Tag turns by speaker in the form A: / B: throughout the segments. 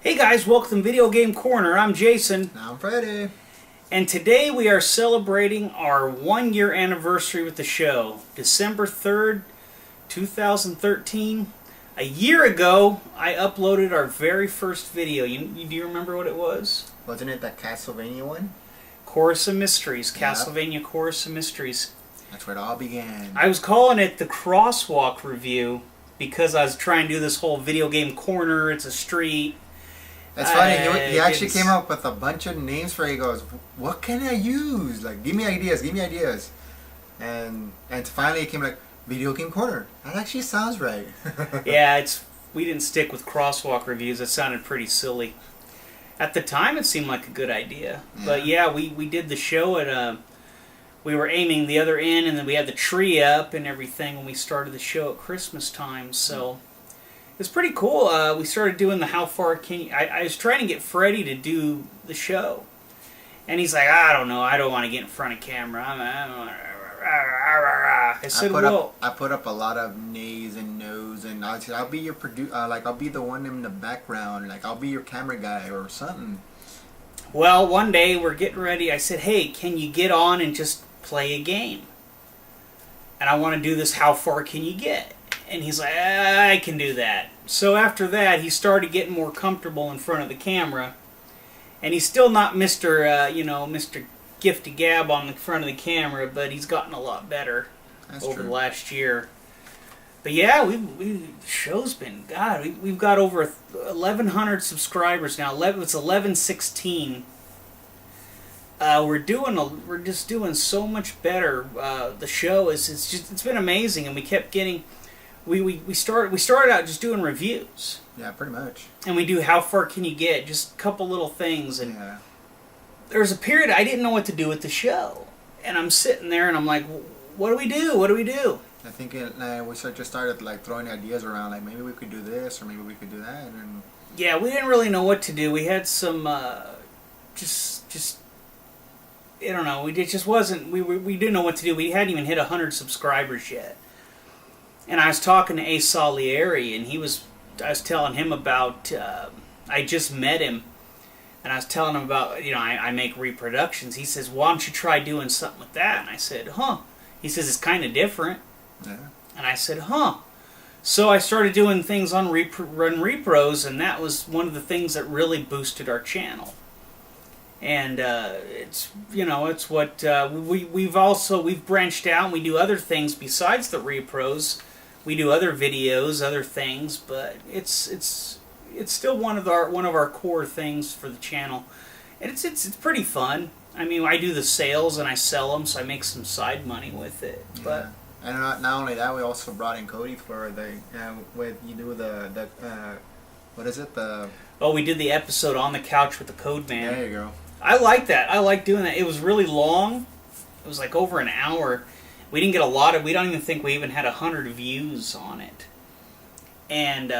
A: Hey guys, welcome to Video Game Corner. I'm Jason,
B: I'm Freddy.
A: and today we are celebrating our 1 year anniversary with the show. December 3rd, 2013. A year ago, I uploaded our very first video. Do you remember what it was?
B: Wasn't it that Castlevania one?
A: Chorus of Mysteries,
B: Yeah.
A: Castlevania Chorus of Mysteries.
B: That's where it all began.
A: I was calling it the Crosswalk Review because I was trying to do this whole video game corner. It's a street.
B: It's funny, he actually
A: it's-
B: came up with a bunch of names for it. He goes, what can I use? Like, give me ideas. And finally it came like, Video Game Corner. That actually sounds right.
A: Yeah, we didn't stick with crosswalk reviews. It sounded pretty silly. At the time, it seemed like a good idea. But yeah, we did the show at we were aiming the other end, and then we had the tree up and everything when we started the show at Christmas time. So it's pretty cool. We started doing the How Far Can You... I was trying to get Freddie to do the show. And he's like, I don't know. I don't want to get in front of camera. I said,
B: I put up a lot of nays and no's, and I said, I'll be your I'll be the one in the background. Like, I'll be your camera guy or something.
A: Well, one day we're getting ready. I said, hey, can you get on and just play a game? And I want to do this How Far Can You Get? And he's like, I can do that. So after that, he started getting more comfortable in front of the camera. And he's still not Mr. Mr. Gifty Gab on the front of the camera, but he's gotten a lot better over the last year. But yeah, show's been, God, we've got over 1,100 subscribers now. It's 1116. We're just doing so much better. The show it's been amazing, and we kept getting. We started out just doing reviews.
B: Yeah, pretty much.
A: And we do How Far Can You Get? Just a couple little things. And
B: yeah.
A: There was a period I didn't know what to do with the show, and I'm sitting there and I'm like, what do we do? What do we do?
B: I think we just started like throwing ideas around, like maybe we could do this or maybe we could do that, and
A: yeah, we didn't really know what to do. We had some just I don't know. It just wasn't. We didn't know what to do. We hadn't even hit 100 subscribers yet. And I was talking to Ace Salieri, and I was telling him about. I just met him, and I was telling him about I make reproductions. He says, "Why don't you try doing something with that?" And I said, "Huh." He says it's kind of different.
B: Yeah.
A: And I said, "Huh." So I started doing things on Run Repros, and that was one of the things that really boosted our channel. And it's what we've branched out and we do other things besides the repros. We do other videos, other things, but it's still one of our core things for the channel, and it's pretty fun. I mean, I do the sales and I sell them, so I make some side money with it.
B: Yeah.
A: But
B: and not only that, we also brought in Cody for the what is it, the
A: we did the episode on the couch with the Code Man.
B: There you go.
A: I like that. I like doing that. It was really long. It was like over an hour. We didn't get a lot of. We don't even think we even had 100 views on it. And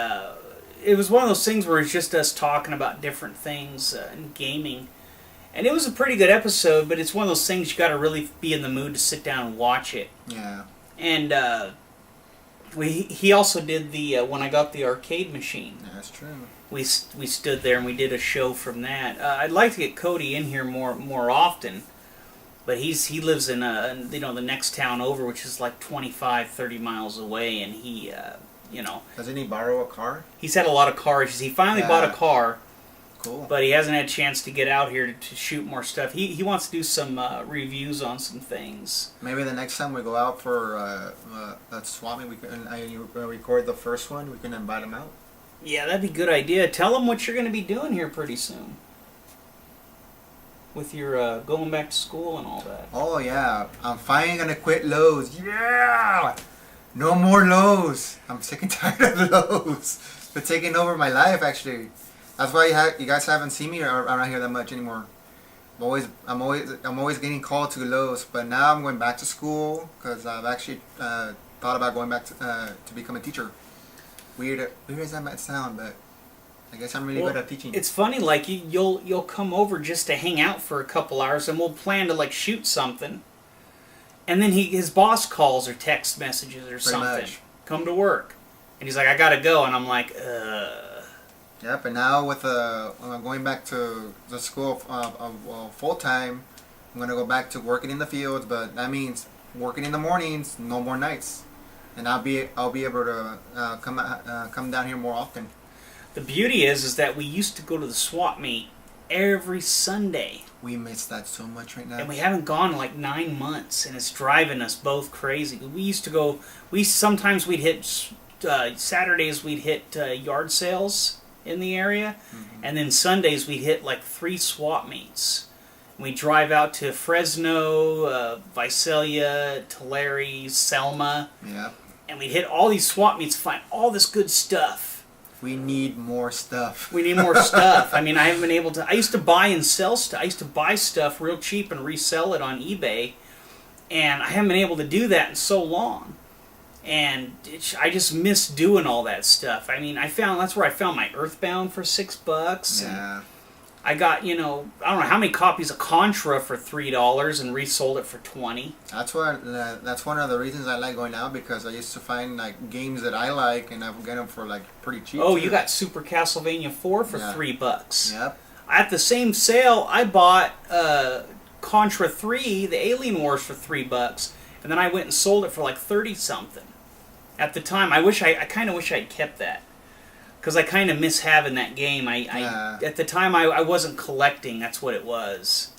A: it was one of those things where it's just us talking about different things in gaming. And it was a pretty good episode, but it's one of those things you got to really be in the mood to sit down and watch it.
B: Yeah.
A: And he also did the when I got the arcade machine.
B: Yeah, that's true.
A: We stood there and we did a show from that. I'd like to get Cody in here more often, but he lives in the next town over, which is like 25-30 miles away, and he
B: Doesn't he borrow a car?
A: he's had a lot of car issues. He finally bought a car.
B: Cool.
A: But he hasn't had a chance to get out here to shoot more stuff. He wants to do some reviews on some things.
B: Maybe the next time we go out for a swap meet, we can record the first one. We can invite him out.
A: Yeah, that'd be a good idea. Tell him what you're going to be doing here pretty soon. With your going back to school and all that.
B: Oh yeah, I'm finally gonna quit Lowe's. Yeah, no more Lowe's. I'm sick and tired of Lowe's. It's taking over my life actually. That's why you guys haven't seen me around here that much anymore. I'm always getting called to Lowe's, but now I'm going back to school because I've actually thought about going back to become a teacher. Weird as that might sound, but I guess I'm really good at teaching.
A: It's funny, like you'll come over just to hang out for a couple hours, and we'll plan to like shoot something, and then his boss calls or text messages or something.
B: Much.
A: Come to work, and he's like, I gotta go, and I'm like,
B: Yep, and now with going back to the school full time, I'm gonna go back to working in the fields, but that means working in the mornings, no more nights, and I'll be able to come down here more often.
A: The beauty is that we used to go to the swap meet every Sunday.
B: We miss that so much right now.
A: And we haven't gone in like 9 months, and it's driving us both crazy. We used to go. Sometimes we'd hit Saturdays. We'd hit yard sales in the area, and then Sundays we'd hit like 3 swap meets. We drive out to Fresno, Visalia, Tulare, Selma,
B: Yeah.
A: and we'd hit all these swap meets, find all this good stuff.
B: We need more stuff.
A: We need more stuff. I mean, I haven't been able to. I used to buy and sell stuff. I used to buy stuff real cheap and resell it on eBay, and I haven't been able to do that in so long. And I just miss doing all that stuff. I mean, that's where I found my Earthbound for $6.
B: Yeah.
A: I got, I don't know how many copies of Contra for $3 and resold it for $20.
B: That's one of the reasons I like going out, because I used to find like games that I like, and I would get them for like pretty cheap.
A: Oh,
B: too.
A: you got Super Castlevania 4 for $3.
B: Yep.
A: At the same sale, I bought Contra 3, the Alien Wars, for $3, and then I went and sold it for like 30 something. At the time, I kind of wish I'd kept that, because I kind of miss having that game. At the time, I wasn't collecting. That's what it was.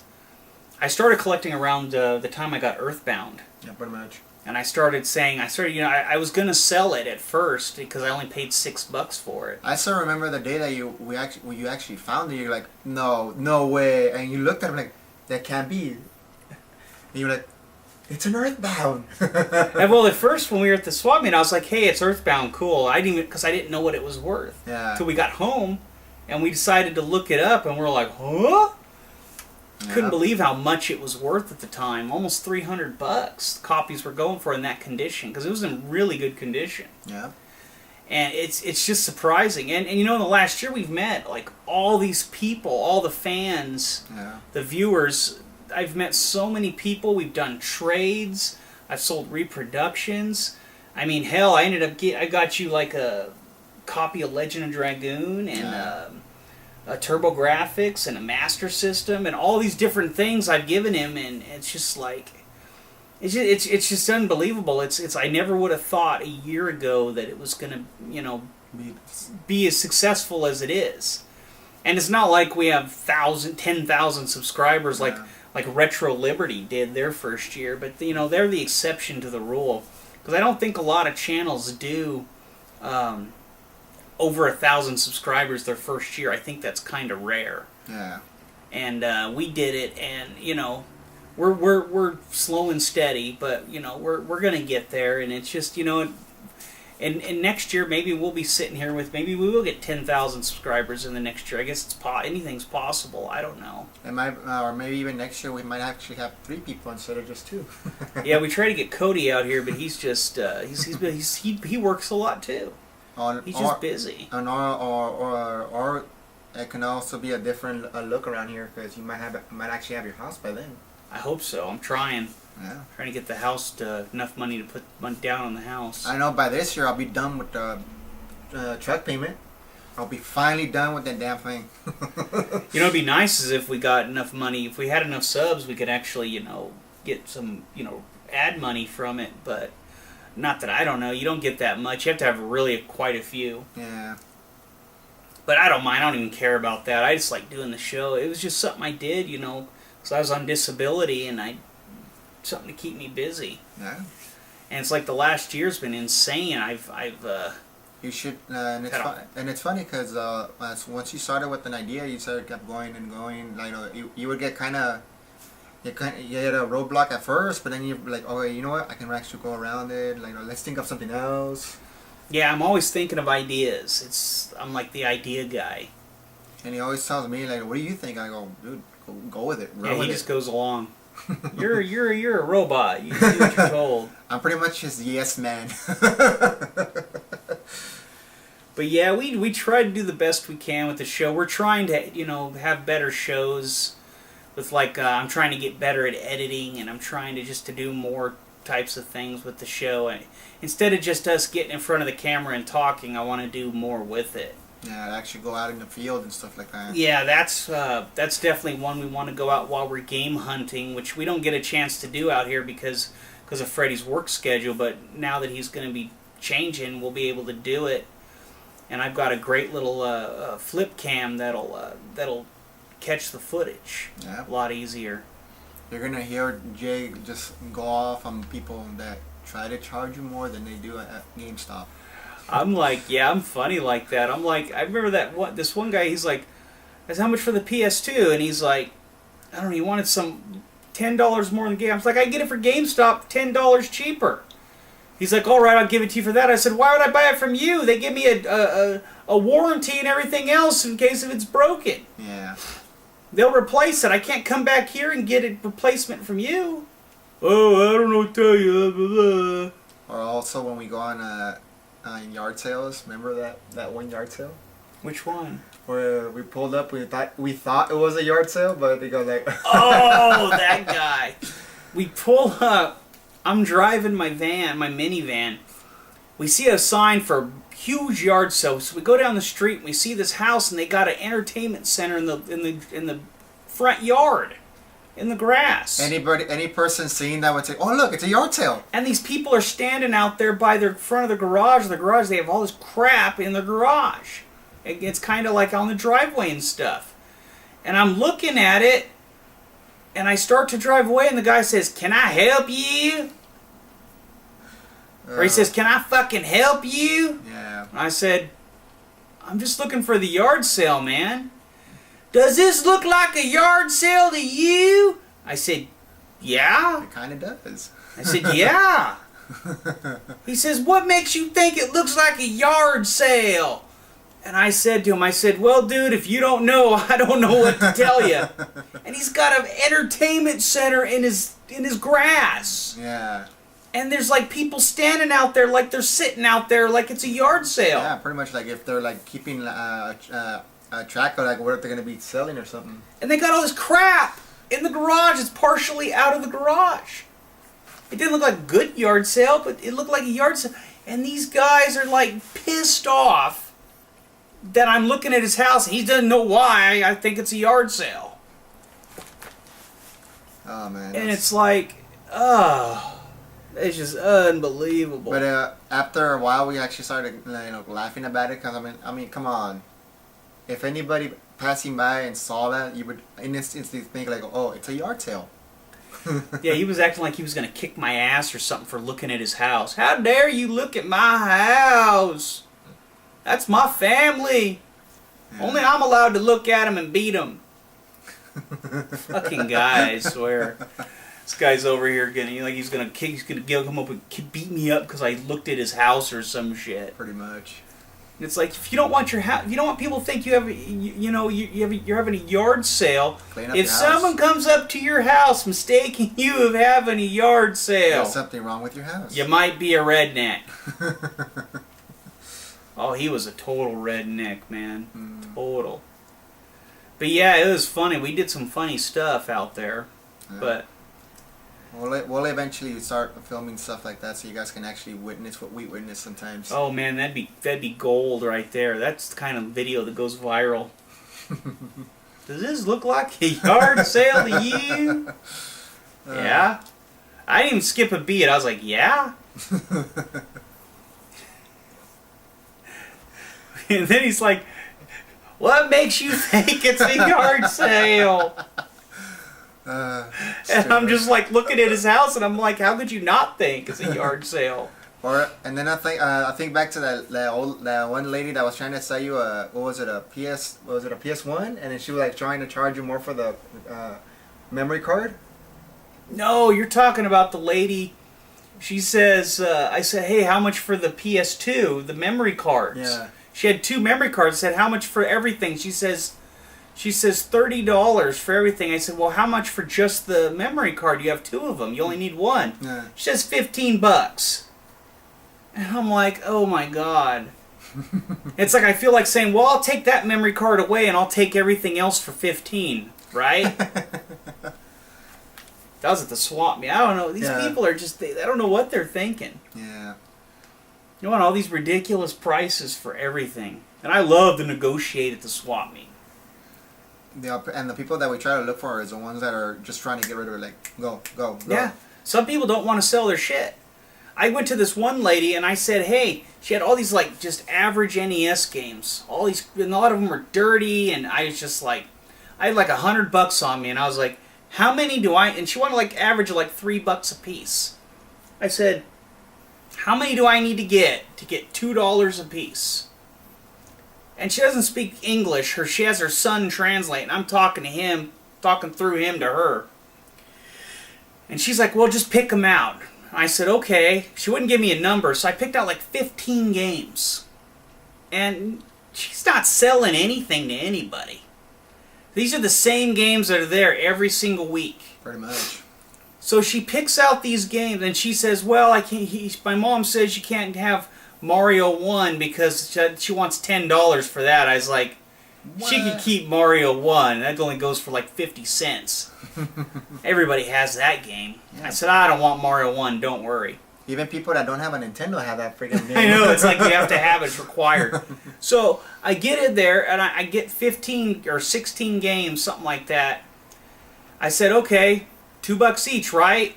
A: I started collecting around the time I got Earthbound.
B: Yeah, pretty much.
A: And I started, I was going to sell it at first because I only paid $6 for it.
B: I still remember the day that you actually found it. You're like, no way, and you looked at it like, that can't be. And you're like, it's an Earthbound.
A: And well, at first when we were at the swap meet, I was like, hey, it's Earthbound, cool. Because I didn't know what it was worth.
B: Yeah.
A: Until we got home, and we decided to look it up, and we're like, huh?
B: Yeah.
A: Couldn't believe how much it was worth at the time. Almost $300 copies were going for in that condition, because it was in really good condition.
B: Yeah.
A: And it's just surprising. And in the last year we've met like all these people, all the fans, the viewers. I've met so many people. We've done trades. I've sold reproductions. I mean, hell, I got you like a copy of Legend of Dragoon and a TurboGrafx and a Master System and all these different things I've given him, and it's just like it's just unbelievable. It's I never would have thought a year ago that it was gonna be as successful as it is. And it's not like we have 10,000 subscribers like Retro Liberty did their first year, but they're the exception to the rule, because I don't think a lot of channels do over 1,000 subscribers their first year. I think that's kind of rare.
B: Yeah.
A: And we did it, and we're slow and steady, but we're gonna get there, and it's just and next year maybe we'll be sitting here maybe we will get 10,000 subscribers in the next year. I guess anything's possible. I don't know.
B: Or maybe even next year we might actually have 3 people instead of just 2.
A: Yeah, we try to get Cody out here, but he's just he works a lot too. He's just busy.
B: Or it can also be a different look around here, because you might actually have your house by then.
A: I hope so. I'm trying.
B: Yeah.
A: Trying to get the house to enough money to put money down on the house.
B: I know by this year I'll be done with the truck payment. I'll be finally done with that damn thing.
A: It'd be nice is if we got enough money. If we had enough subs, we could actually, get some, ad money from it. But not that I don't know. You don't get that much. You have to have really quite a few.
B: Yeah.
A: But I don't mind. I don't even care about that. I just like doing the show. It was just something I did, because I was on disability and something to keep me busy.
B: Yeah.
A: And it's like the last year's been insane.
B: You should, and it's funny because once you started with an idea, you kept going and going. You would get you had a roadblock at first, but then you're like, oh, you know what? I can actually go around it. Let's think of something else.
A: Yeah, I'm always thinking of ideas. I'm like the idea guy.
B: And he always tells me what do you think? I go, dude, go with it.
A: He just goes along. You're a robot. You do what you're told.
B: I'm pretty much his yes man.
A: But yeah, we try to do the best we can with the show. We're trying to have better shows. With I'm trying to get better at editing, and I'm trying to do more types of things with the show. And instead of just us getting in front of the camera and talking, I want to do more with it.
B: Yeah, actually go out in the field and stuff like that.
A: Yeah, that's definitely one we want to go out while we're game hunting, which we don't get a chance to do out here because of Freddie's work schedule. But now that he's going to be changing, we'll be able to do it. And I've got a great little flip cam that'll catch the footage
B: Yeah.
A: a lot easier.
B: You're gonna hear Jay just go off on people that try to charge you more than they do at GameStop.
A: I'm like, yeah, I'm funny like that. I'm like, I remember this one guy. He's like, "That's how much for the PS2?" And he's like, I don't know. He wanted some $10 more than game. I was like, I get it for GameStop, $10 cheaper. He's like, all right, I'll give it to you for that. I said, why would I buy it from you? They give me a warranty and everything else in case if it's broken.
B: Yeah.
A: They'll replace it. I can't come back here and get a replacement from you. Oh, I don't know what to tell you. Blah, blah, blah.
B: Or also when we go on yard sales, remember that one yard sale
A: Which one?
B: where we pulled up, we thought it was a yard sale, but they go like,
A: Oh, that guy. We pull up. I'm driving my minivan. We see a sign for huge yard sale. So we go down the street and we see this house, and they got an entertainment center in the front yard, in the grass.
B: any person seeing that would say, oh look, it's a yard sale.
A: And these people are standing out there by the front of the garage. They have all this crap in the garage. It's kind of like on the driveway and stuff. And I'm looking at it, and I start to drive away, and the guy says, "Can I help you?" Or he says, "Can I fucking help you?"
B: Yeah.
A: And I said, "I'm just looking for the yard sale, man." "Does this look like a yard sale to you?" I said, "Yeah."
B: It kind of does.
A: I said, "Yeah." He says, "What makes you think it looks like a yard sale?" And I said to him, "Well, dude, if you don't know, I don't know what to tell you." And he's got an entertainment center in his grass.
B: Yeah.
A: And there's like people standing out there like they're sitting out there like it's a yard sale.
B: Yeah, pretty much like if they're like keeping a track of like what they're gonna be selling or something.
A: And they got all this crap in the garage. It's partially out of the garage. It didn't look like a good yard sale, but it looked like a yard sale. And these guys are like pissed off that I'm looking at his house. He doesn't know why I think it's a yard sale.
B: Oh man.
A: And it's like, it's just unbelievable.
B: But after a while, we actually started laughing about it because I mean, come on. If anybody passing by and saw that, you would instantly think like, oh, it's a yard sale.
A: Yeah, he was acting like he was going to kick my ass or something for looking at his house. How dare you look at my house? That's my family.
B: Yeah.
A: Only I'm allowed to look at him and beat him. Fucking guy, I swear. This guy's over here he's gonna come up and beat me up because I looked at his house or some shit.
B: Pretty much.
A: It's like if you don't want your house, if you don't want people to think you have, you're having a yard sale.
B: Clean up
A: If
B: your house.
A: someone comes up to your house mistaking you of having a yard sale,
B: There's something wrong with your house.
A: you might be a redneck. Oh, he was a total redneck, man. Total. But yeah, it was funny. We did some funny stuff out there.
B: Yeah.
A: But
B: We'll eventually start filming stuff like that so you guys can actually witness what we witness sometimes.
A: oh man, that'd be gold right there. That's the kind of video that goes viral. Does this look like a yard sale to you? Yeah. I didn't even skip a beat. I was like, yeah. And then he's like, what makes you think it's a yard sale? And I'm just like looking at his house, and I'm like, how could you not think it's a yard sale?
B: And then I think back to that one lady that was trying to sell you a PS1, and then she was like trying to charge you more for the memory card.
A: No, you're talking about the lady. She says, I said, hey, how much for the PS2, the memory cards?
B: Yeah.
A: She had 2 memory cards. I said, how much for everything? She says $30 for everything. I said, well, how much for just the memory card? You have 2 of them. You only need 1.
B: Yeah.
A: She says $15. And I'm like, oh my God. It's like I feel like saying, well, I'll take that memory card away and I'll take everything else for $15, right? That was at the swap meet. I don't know. These people are just, they don't know what they're thinking.
B: Yeah.
A: You want all these ridiculous prices for everything. And I love to negotiate at the swap meet.
B: And the people that we try to look for is the ones that are just trying to get rid of it. Like, go.
A: Yeah. Some people don't want to sell their shit. I went to this one lady and I said, hey, she had all these like just average NES games. All these, and a lot of them were dirty, and I was just like, I had like $100 on me, and I was like, how many do I, and she wanted like average of like $3 a piece. I said, how many do I need to get $2 a piece? And she doesn't speak English. She has her son translate, and I'm talking to him, talking through him to her. And she's like, well, just pick them out. I said, okay. She wouldn't give me a number, so I picked out like 15 games. And she's not selling anything to anybody. These are the same games that are there every single week.
B: Pretty much.
A: So she picks out these games, and she says, well, I can't. My mom says you can't have Mario 1 because she wants $10 for that. I was like, what? She could keep Mario 1. That only goes for like 50 cents. Everybody has that game. Yeah. I said, I don't want Mario 1, don't worry.
B: Even people that don't have a Nintendo have that freaking game.
A: I know, it's like you have to have it, it's required. So I get in there, and I get 15 or 16 games, something like that. I said, okay, $2 each, right?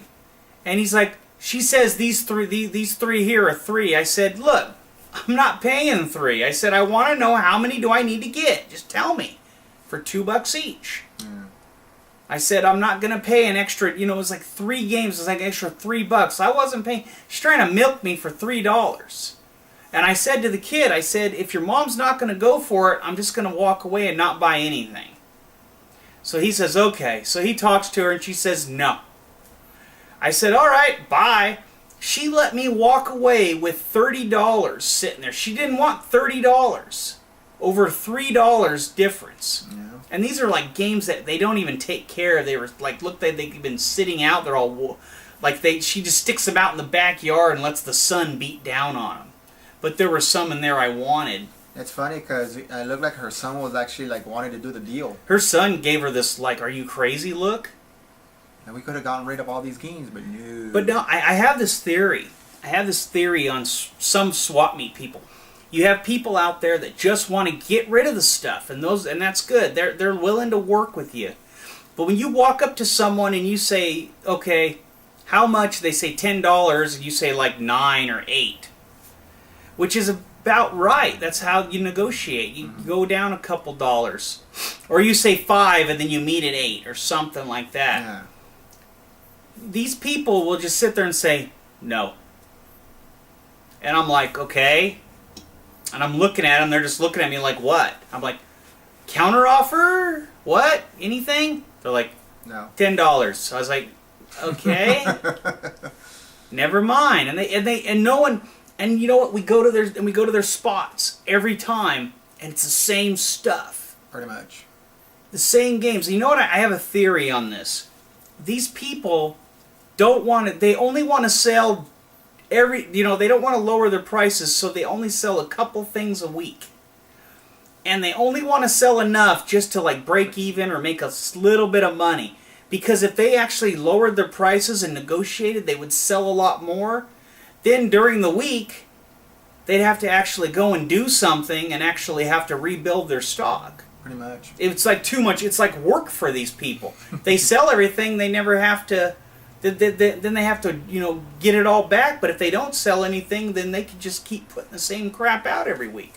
A: And he's like, she says these three here are 3. I said, look, I'm not paying 3. I said, I want to know how many do I need to get. Just tell me. For $2 each. Mm. I said, I'm not going to pay an extra, it was like 3 games. It was like an extra $3. I wasn't paying. She's trying to milk me for $3. And I said to the kid, I said, if your mom's not going to go for it, I'm just going to walk away and not buy anything. So he says, okay. So he talks to her, and she says, no. I said, all right, bye. She let me walk away with $30 sitting there. She didn't want $30. Over $3 difference. Yeah. And these are like games that they don't even take care of. They were like, look, they've been sitting out. They're all like she just sticks them out in the backyard and lets the sun beat down on them. But there were some in there I wanted.
B: It's funny because it looked like her son was actually like wanting to do the deal.
A: Her son gave her this like, are you crazy look?
B: And we could have gotten rid of all these games, but no.
A: But no, I have this theory. I have this theory on some swap meet people. You have people out there that just want to get rid of the stuff, and that's good. They're willing to work with you. But when you walk up to someone and you say, okay, how much? They say $10, and you say like 9 or 8, which is about right. That's how you negotiate. You go down a couple dollars, or you say 5 and then you meet at 8 or something like that.
B: Yeah.
A: These people will just sit there and say no, and I'm like, okay. And I'm looking at them, they're just looking at me like, what? I'm like, counter offer? What? Anything? They're like,
B: no.
A: $10. So I was like, okay. Never mind. And no one, and you know what? We go to their spots every time, and it's the same stuff.
B: Pretty much.
A: The same games. You know what? I have a theory on this. These people they only want to sell they don't want to lower their prices, so they only sell a couple things a week. And they only want to sell enough just to like break even or make a little bit of money. Because if they actually lowered their prices and negotiated, they would sell a lot more. Then during the week, they'd have to actually go and do something and actually have to rebuild their stock.
B: Pretty much.
A: It's like too much. It's like work for these people. They sell everything. They never have to. Then they have to, get it all back. But if they don't sell anything, then they can just keep putting the same crap out every week.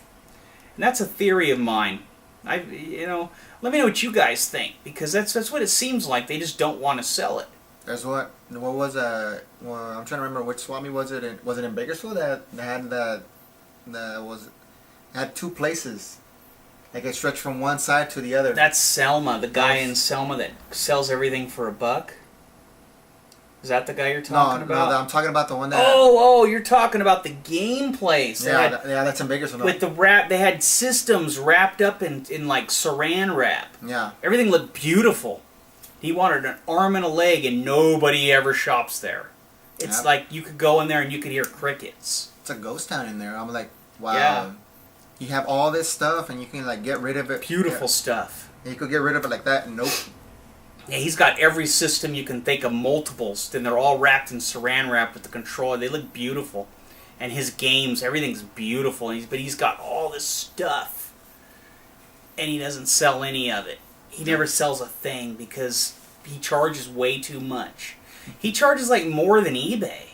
A: And that's a theory of mine. Let me know what you guys think, because that's what it seems like. They just don't want to sell it.
B: That's what was well, I'm trying to remember which swap meet was it? Was it in Bakersfield that had 2 places? Like it stretched from one side to the other.
A: That's Selma, the guy in Selma that sells everything for $1. Is that the guy you're talking about?
B: No, I'm talking about the one that...
A: Oh, you're talking about the game place.
B: Yeah, that's in Bakersfield.
A: With the wrap, they had systems wrapped up in like saran wrap.
B: Yeah.
A: Everything looked beautiful. He wanted an arm and a leg, and nobody ever shops there. It's like you could go in there and you could hear crickets.
B: It's a ghost town in there. I'm like, wow.
A: Yeah.
B: You have all this stuff, and you can like get rid of it.
A: Beautiful stuff.
B: And you could get rid of it like that. Nope.
A: Yeah, he's got every system you can think of, multiples, and they're all wrapped in saran wrap with the controller. They look beautiful. And his games, everything's beautiful, but he's got all this stuff. and he doesn't sell any of it. He never sells a thing because he charges way too much. He charges like more than eBay.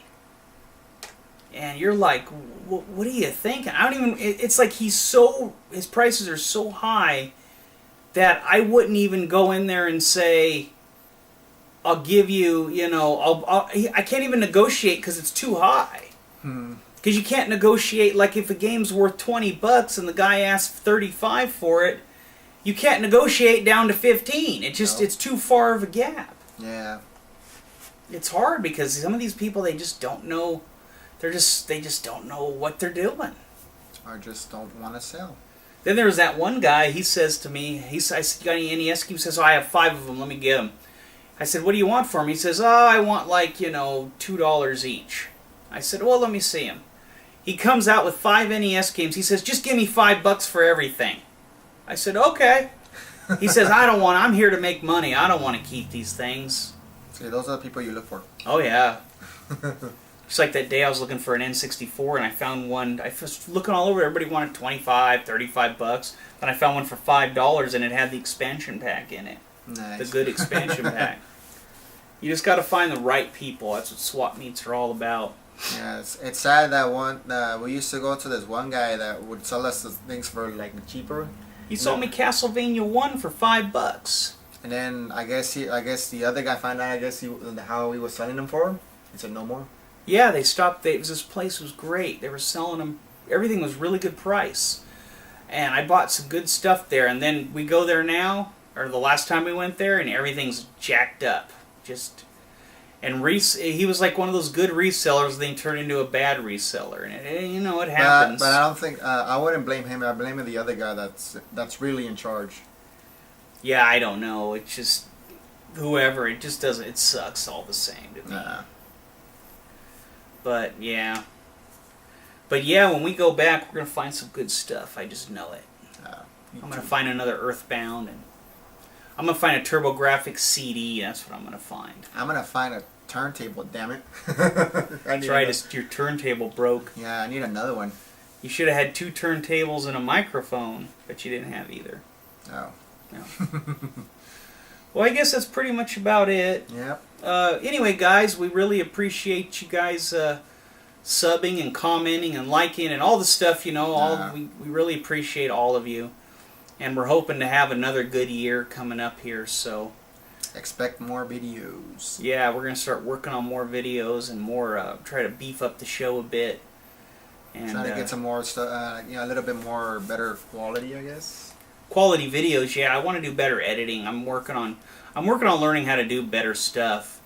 A: And you're like, what are you thinking? I don't even, it's like his prices are so high that I wouldn't even go in there and say, I'll give you, I can't even negotiate because it's too high. Because you can't negotiate, like if a game's worth $20 and the guy asks $35 for it, you can't negotiate down to $15. It's too far of a gap.
B: Yeah.
A: It's hard because some of these people, they just don't know. They just don't know what they're doing.
B: Or just don't want to sell.
A: Then there was that one guy. He says to me, I said, "You got any NES games?" He says, "Oh, I have 5 of them. Let me get them." I said, "What do you want for them?" He says, "Oh, I want like $2 each." I said, "Well, let me see them." He comes out with 5 NES games. He says, "Just give me $5 for everything." I said, "Okay." He says, I'm here to make money. I don't want to keep these things.
B: See, those are the people you look for.
A: Oh, yeah. Just like that day I was looking for an N64 and I found one. I was looking all over. Everybody wanted $25, $35. Then I found one for $5 and it had the expansion pack in it.
B: Nice.
A: The good expansion pack. You just got to find the right people. That's what swap meets are all about.
B: Yeah, it's sad that we used to go to this one guy that would sell us things for like cheaper.
A: He sold me Castlevania 1 for $5.
B: And then I guess the other guy found out how he was selling them for him. He said no more.
A: Yeah, they stopped. This place was great. They were selling them. Everything was really good price. And I bought some good stuff there. And then we go there now, or the last time we went there, and everything's jacked up. He was like one of those good resellers, then he turned into a bad reseller. And it happens.
B: But I don't think, I wouldn't blame him. I blame the other guy that's really in charge.
A: Yeah, I don't know. It's just, whoever, it just doesn't, it sucks all the same to me. But yeah, when we go back, we're going to find some good stuff. I just know it. I'm going to find another Earthbound, and I'm going to find a TurboGrafx CD. That's what I'm going to find.
B: I'm going to find a turntable, damn it.
A: That's right, your turntable broke.
B: Yeah, I need another one.
A: You should have had 2 turntables and a microphone, but you didn't have either.
B: Oh.
A: No. Well, I guess that's pretty much about it.
B: Yep.
A: Anyway, guys, we really appreciate you guys subbing and commenting and liking and all the stuff, we really appreciate all of you. And we're hoping to have another good year coming up here, so...
B: Expect more videos.
A: Yeah, we're going to start working on more videos and more, try to beef up the show a bit. And
B: try to get some more stuff, a little bit more better quality, I guess.
A: Quality videos, yeah. I want to do better editing. I'm working on learning how to do better stuff.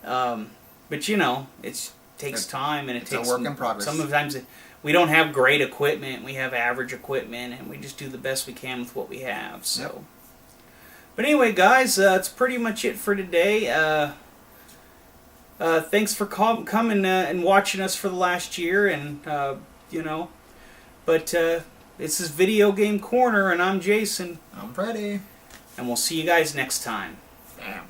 A: But it takes time and it takes
B: a work in progress.
A: Sometimes we don't have great equipment. We have average equipment, and we just do the best we can with what we have. So, yep. But anyway, guys, that's pretty much it for today. Thanks for coming and watching us for the last year, and But this is Video Game Corner, and I'm Jason.
B: I'm Freddie.
A: And we'll see you guys next time.
B: Bam.